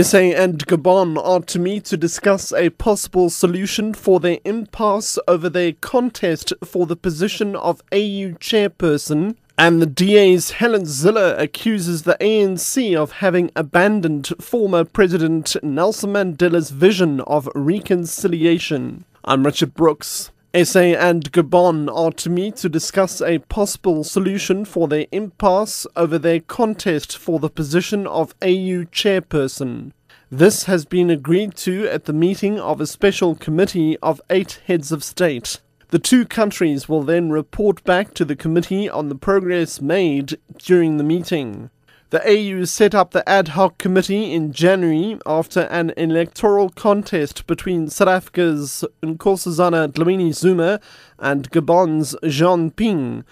SA and Gabon are to meet to discuss a possible solution for their impasse over their contest for the position of AU chairperson, and the DA's Helen Zille accuses the ANC of having abandoned former President Nelson Mandela's vision of reconciliation. I'm Richard Brooks. SA and Gabon are to meet to discuss a possible solution for their impasse over their contest for the position of AU chairperson. This has been agreed to at the meeting of a special committee of 8 heads of state. The two countries will then report back to the committee on the progress made during the meeting. The AU set up the ad hoc committee in January after an electoral contest between South Africa's Nkosazana Dlamini-Zuma and Gabon's Jean Ping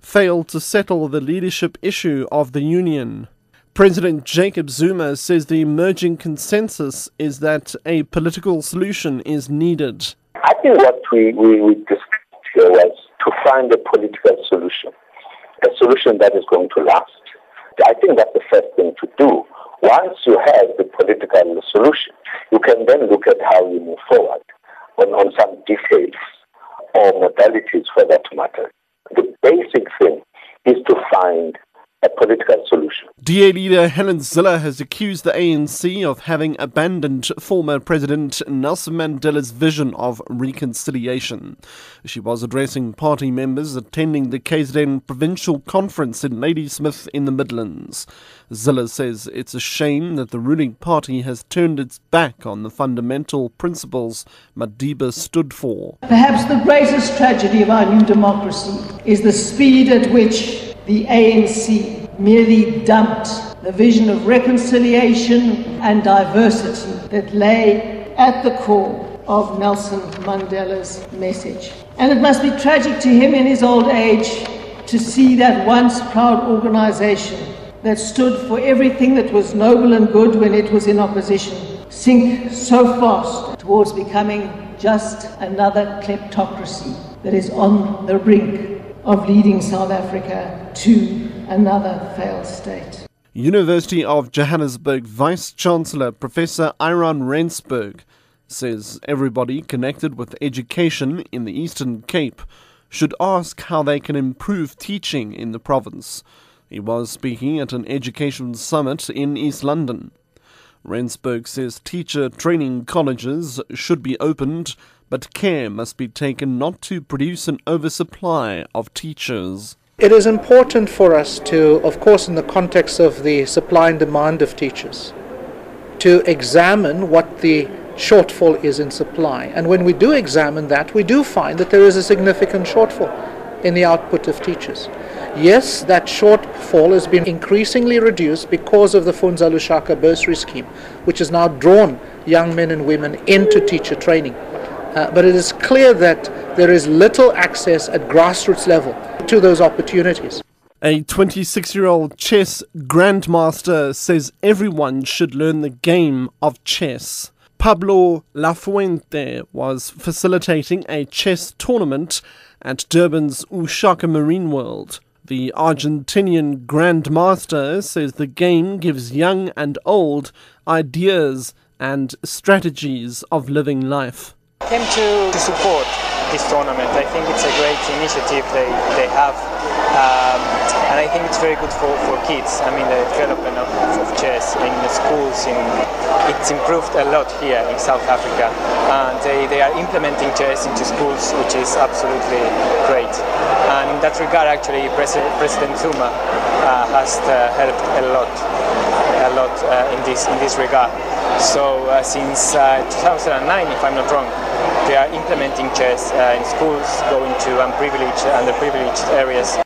failed to settle the leadership issue of the union. President Jacob Zuma says the emerging consensus is that a political solution is needed. I think what we discussed here was to find a political solution, a solution that is going to last. I think that's the first thing to do. Once you have the political solution, you can then look at how you move forward on some details or modalities for that matter. The basic thing is to find a political solution. DA leader Helen Zille has accused the ANC of having abandoned former President Nelson Mandela's vision of reconciliation. She was addressing party members attending the KZN Provincial Conference in Ladysmith in the Midlands. Zille says it's a shame that the ruling party has turned its back on the fundamental principles Madiba stood for. Perhaps the greatest tragedy of our new democracy is the speed at which the ANC merely dumped the vision of reconciliation and diversity that lay at the core of Nelson Mandela's message. And it must be tragic to him in his old age to see that once proud organization that stood for everything that was noble and good when it was in opposition sink so fast towards becoming just another kleptocracy that is on the brink of leading South Africa to another failed state. University of Johannesburg Vice-Chancellor Professor Iran Rensburg says everybody connected with education in the Eastern Cape should ask how they can improve teaching in the province. He was speaking at an education summit in East London. Rensburg says teacher training colleges should be opened, but care must be taken not to produce an oversupply of teachers. It is important for us to, of course, in the context of the supply and demand of teachers, to examine what the shortfall is in supply. And when we do examine that, we do find that there is a significant shortfall in the output of teachers. Yes, that shortfall has been increasingly reduced because of the Funza Lushaka bursary scheme, which has now drawn young men and women into teacher training. But it is clear that there is little access at grassroots level to those opportunities. A 26-year-old chess grandmaster says everyone should learn the game of chess. Pablo Lafuente was facilitating a chess tournament at Durban's Ushaka Marine World. The Argentinian grandmaster says the game gives young and old ideas and strategies of living life. Came to support this tournament. I think it's a great initiative they have, and I think it's very good for kids. I mean, the development of chess in the schools, it's improved a lot here in South Africa, and they are implementing chess into schools, which is absolutely great. And in that regard, actually, President Zuma has helped a lot in this regard. So since 2009, if I'm not wrong, they are implementing chess in schools, going to underprivileged areas.